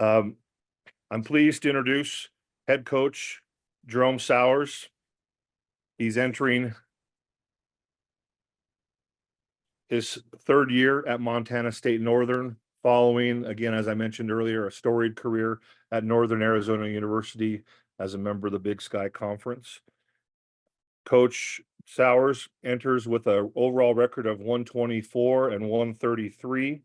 Um, I'm pleased to introduce Head Coach Jerome Souers. He's entering his third year at Montana State Northern, following, again, as I mentioned earlier, a storied career at Northern Arizona University as a member of the Big Sky Conference. Coach Souers enters with an overall record of 124 and 133.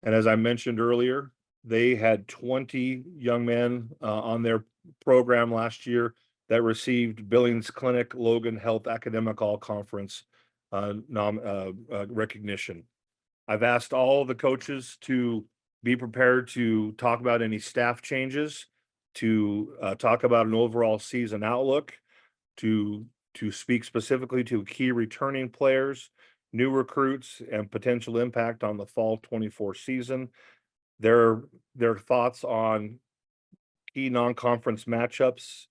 And as I mentioned earlier, they had 20 young men on their program last year that received Billings Clinic Logan Health Academic All Conference recognition. I've asked all the coaches to be prepared to talk about any staff changes, to talk about an overall season outlook, to speak specifically to key returning players, new recruits, and potential impact on the fall 24 season. Their thoughts on key non-conference matchups,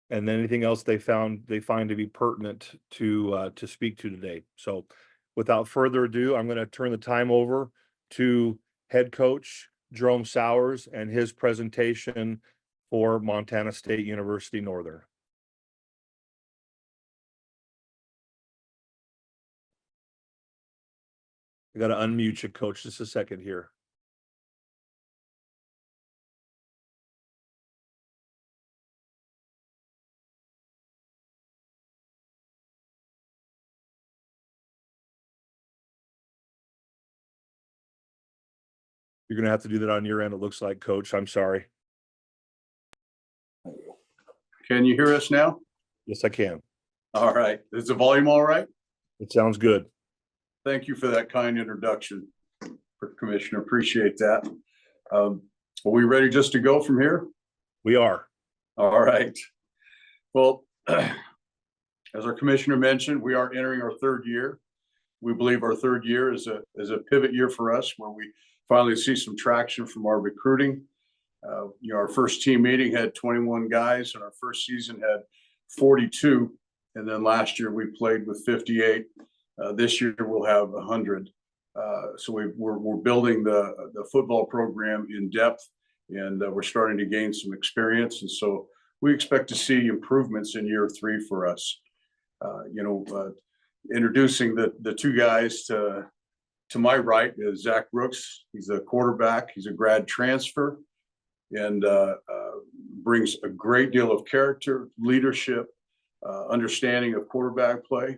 and then anything else they find to be pertinent to speak to today. So without further ado, I'm going to turn the time over to Head Coach Jerome Souers and his presentation for Montana State University Northern. I got to unmute you, Coach, just a second here. You're going to have to do that on your end, it looks like, Coach. I'm sorry. Can you hear us now? Yes, I can. All right. Is the volume all right? It sounds good. Thank you for that kind introduction, Commissioner. Appreciate that. Are we ready just to go from here? We are. All right. Well, as our Commissioner mentioned, we are entering our third year. We believe our third year is a pivot year for us, where we finally see some traction from our recruiting. Our first team meeting had 21 guys, and our first season had 42. And then last year we played with 58. This year we'll have 100. So we're building the football program in depth, and we're starting to gain some experience. And so we expect to see improvements in year 3 for us. Introducing the two guys to my right is Zach Brooks. He's a quarterback. He's a grad transfer, and brings a great deal of character, leadership, understanding of quarterback play.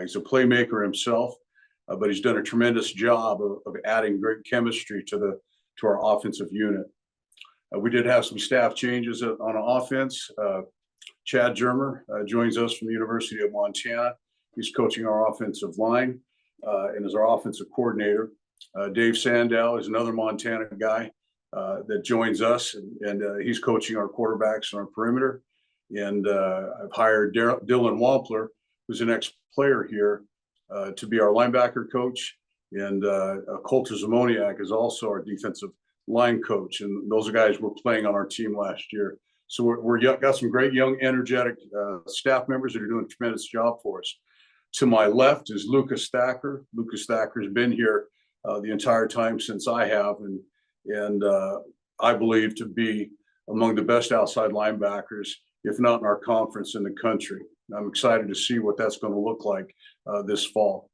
He's a playmaker himself, but he's done a tremendous job of adding great chemistry to our offensive unit. We did have some staff changes on offense. Chad Germer joins us from the University of Montana. He's coaching our offensive line and is our offensive coordinator. Dave Sandow is another Montana guy that joins us, and he's coaching our quarterbacks on our perimeter. And I've hired Dylan Wampler, who's an ex-player here, to be our linebacker coach. And Colter Zamoniak is also our defensive line coach. And those are guys were playing on our team last year. So we're got some great young, energetic staff members that are doing a tremendous job for us. To my left is Lucas Thacker. Lucas Thacker has been here the entire time since I have, and I believe to be among the best outside linebackers, if not in our conference, in the country. I'm excited to see what that's going to look like this fall.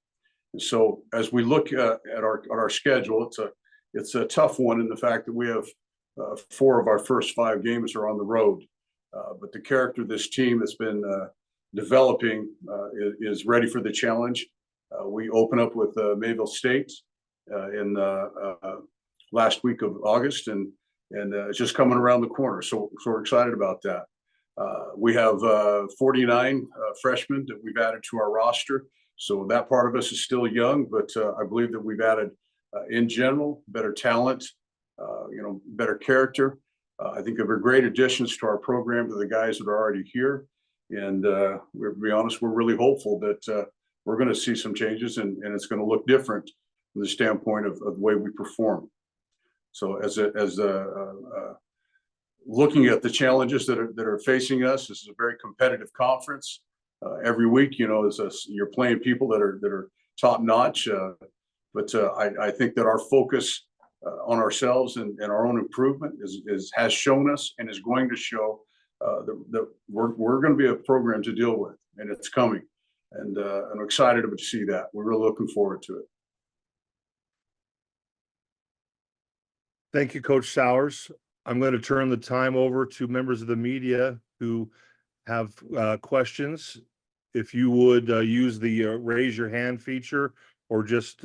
And so as we look at our schedule, it's a tough one in the fact that we have 4 of our first 5 games are on the road. But the character of this team that's been developing is ready for the challenge. We open up with Mayville State in last week of August, and it's just coming around the corner. So we're excited about that. We have 49 freshmen that we've added to our roster. So that part of us is still young, but I believe that we've added, in general, better talent, better character. I think they're great additions to our program to the guys that are already here. And to be honest, we're really hopeful that we're going to see some changes, and it's going to look different from the standpoint of the way we perform. So as looking at the challenges that are facing us, this is a very competitive conference. Every week, you're playing people that are top notch. But I think that our focus on ourselves and our own improvement has shown us and is going to show that we're going to be a program to deal with, and it's coming. And I'm excited to see that. We're really looking forward to it. Thank you, Coach Souers. I'm going to turn the time over to members of the media who have questions. If you would use the raise your hand feature or just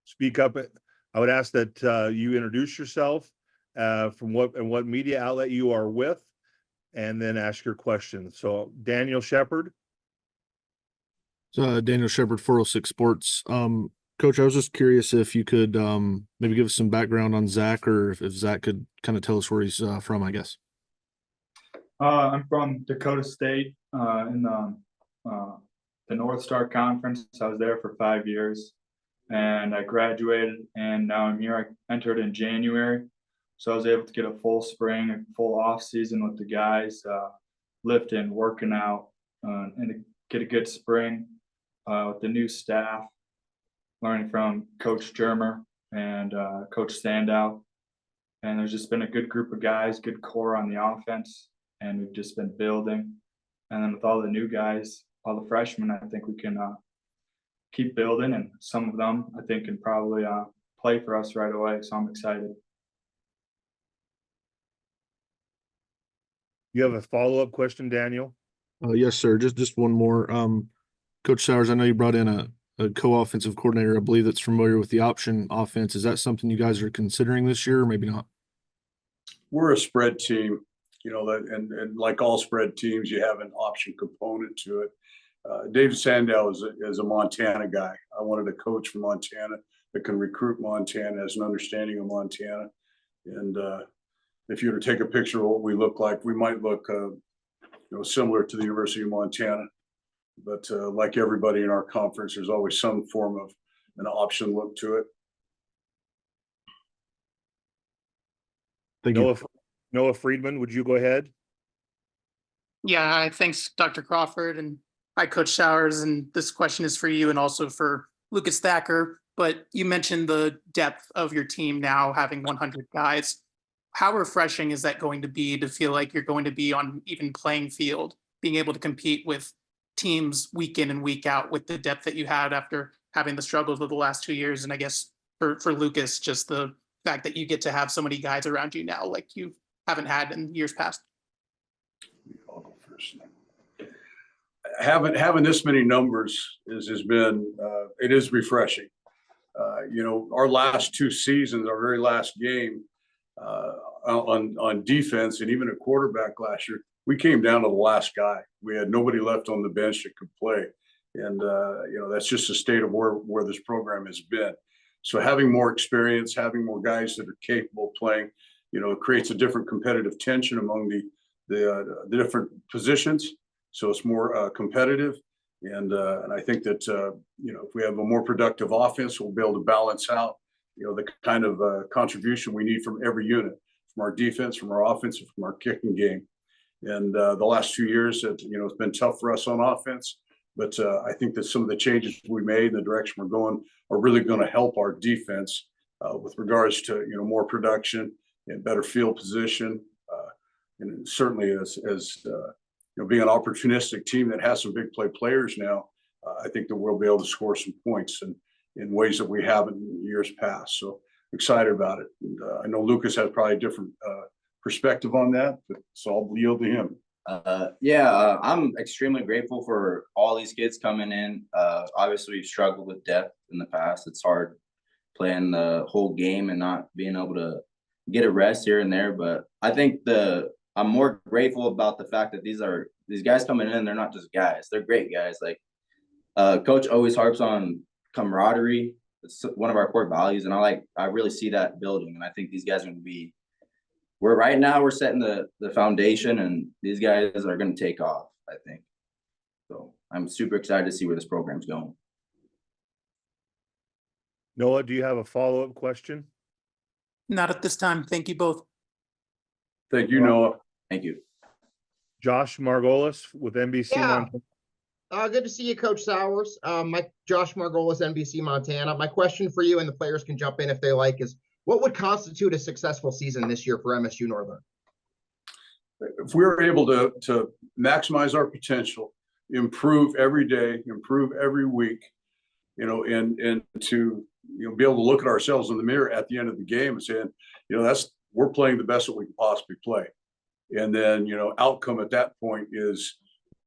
speak up. I would ask that you introduce yourself, from what media outlet you are with, and then ask your question. So Daniel Shepard. Daniel Shepard, 406 Sports. Coach, I was just curious if you could maybe give us some background on Zach, or if Zach could kind of tell us where he's from, I guess. I'm from Dakota State in the North Star Conference. I was there for 5 years, and I graduated, and now I'm here. I entered in January, so I was able to get a full spring, a full off season with the guys, lifting, working out, and get a good spring with the new staff, learning from Coach Germer and Coach Standout. And there's just been a good group of guys, good core on the offense, and we've just been building. And then with all the new guys, all the freshmen, I think we can keep building, and some of them I think can probably play for us right away. So I'm excited. You have a follow-up question, Daniel? Yes, sir. Just one more. Coach Souers, I know you brought in a co-offensive coordinator, I believe, that's familiar with the option offense. Is that something you guys are considering this year, or maybe not? We're a spread team, and like all spread teams, you have an option component to it. David Sandow is a Montana guy. I wanted a coach from Montana that can recruit Montana, has an understanding of Montana. And if you were to take a picture of what we look like, we might look similar to the University of Montana. But like everybody in our conference, there's always some form of an option look to it. Thank you. Noah Friedman, would you go ahead? Yeah, thanks, Dr. Crawford, and hi, Coach Souers. And this question is for you and also for Lucas Thacker. But you mentioned the depth of your team now having 100 guys. How refreshing is that going to be to feel like you're going to be on even playing field, being able to compete with teams week in and week out with the depth that you had after having the struggles of the last 2 years? And I guess for Lucas, just the fact that you get to have so many guys around you now like you haven't had in years past. I'll go first. Having this many numbers has been it is refreshing. Our last 2 seasons, our very last game on defense and even at quarterback last year, we came down to the last guy. We had nobody left on the bench that could play. And, that's just the state of where this program has been. So having more experience, having more guys that are capable of playing, it creates a different competitive tension among the different positions. So it's more competitive. And I think that, if we have a more productive offense, we'll be able to balance out, the kind of contribution we need from every unit, from our defense, from our offense, and from our kicking game. And the last 2 years, it's been tough for us on offense. But I think that some of the changes we made and the direction we're going are really going to help our defense with regards to, more production and better field position. And certainly as being an opportunistic team that has some big play players now, I think that we'll be able to score some points in ways that we haven't in years past. So excited about it. And I know Lucas has probably a different perspective on that, so I'll yield to him. I'm extremely grateful for all these kids coming in. Obviously, we've struggled with depth in the past. It's hard playing the whole game and not being able to get a rest here and there. But I think I'm more grateful about the fact that these guys coming in, they're not just guys. They're great guys. Like Coach always harps on camaraderie. It's one of our core values, and I really see that building. And I think these guys are going to be. Right now we're setting the foundation, and these guys are going to take off, I think. So I'm super excited to see where this program's going. Noah, do you have a follow-up question? Not at this time. Thank you both. Thank you, Noah. Thank you. Josh Margolis with NBC Montana. Good to see you, Coach Souers. Josh Margolis, NBC Montana. My question for you, and the players can jump in if they like, is What would constitute a successful season this year for MSU Northern? If we're able to maximize our potential, improve every day, improve every week, and to be able to look at ourselves in the mirror at the end of the game and saying, we're playing the best that we can possibly play. And then, outcome at that point is,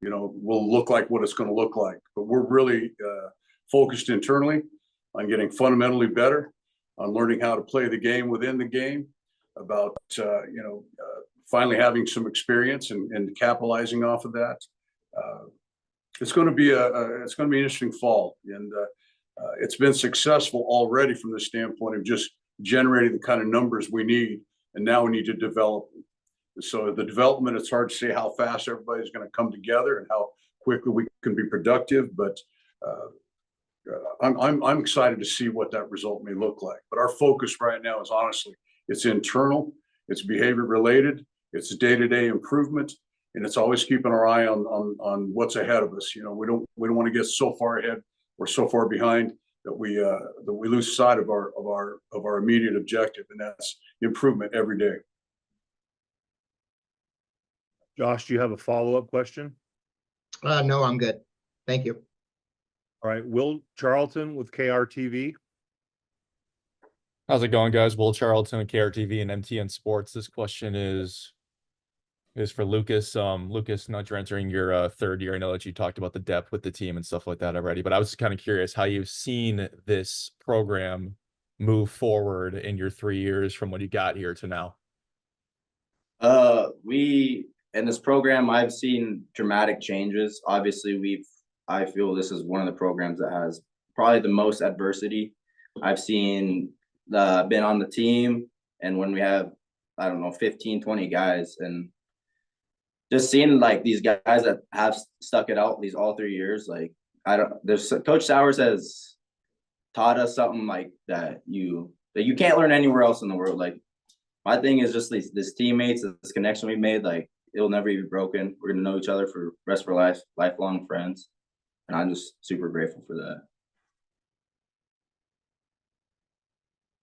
will look like what it's going to look like. But we're really focused internally on getting fundamentally better, on learning how to play the game within the game, about, finally having some experience and capitalizing off of that. It's going to be an interesting fall, and it's been successful already from the standpoint of just generating the kind of numbers we need, and now we need to develop them. So the development, it's hard to say how fast everybody's going to come together and how quickly we can be productive, but I'm excited to see what that result may look like. But our focus right now is honestly, it's internal, it's behavior related, it's day-to-day improvement, and it's always keeping our eye on what's ahead of us. We don't want to get so far ahead or so far behind that we lose sight of our immediate objective, and that's improvement every day. Josh, do you have a follow-up question? No, I'm good. Thank you. All right, Will Charlton with KRTV. How's it going, guys? Will Charlton with KRTV and MTN Sports. This question is for Lucas. Lucas, now you're entering your third year. I know that you talked about the depth with the team and stuff like that already, but I was just kind of curious how you've seen this program move forward in your 3 years from when you got here to now. In this program, I've seen dramatic changes. Obviously, I feel this is one of the programs that has probably the most adversity. I've seen been on the team, and when we have, 15, 20 guys, and just seeing like these guys that have stuck it out all 3 years, Coach Souers has taught us something like that you can't learn anywhere else in the world. Like, my thing is just these teammates, this connection we made, like, it'll never be broken. We're going to know each other for the rest of our life, lifelong friends. And I'm just super grateful for that.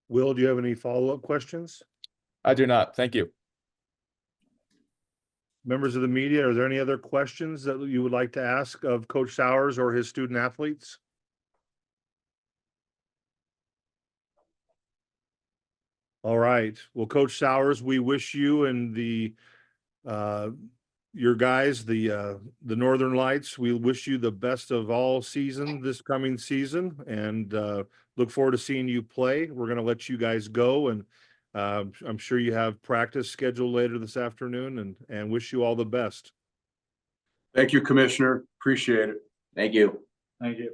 Will, do you have any follow-up questions? I do not. Thank you. Members of the media, are there any other questions that you would like to ask of Coach Souers or his student athletes? All right. Well, Coach Souers, we wish you and your guys, the Northern Lights, we wish you the best of all season this coming season, and look forward to seeing you play. We're going to let you guys go, and I'm sure you have practice scheduled later this afternoon, and wish you all the best. Thank you, Commissioner. Appreciate it. Thank you. Thank you.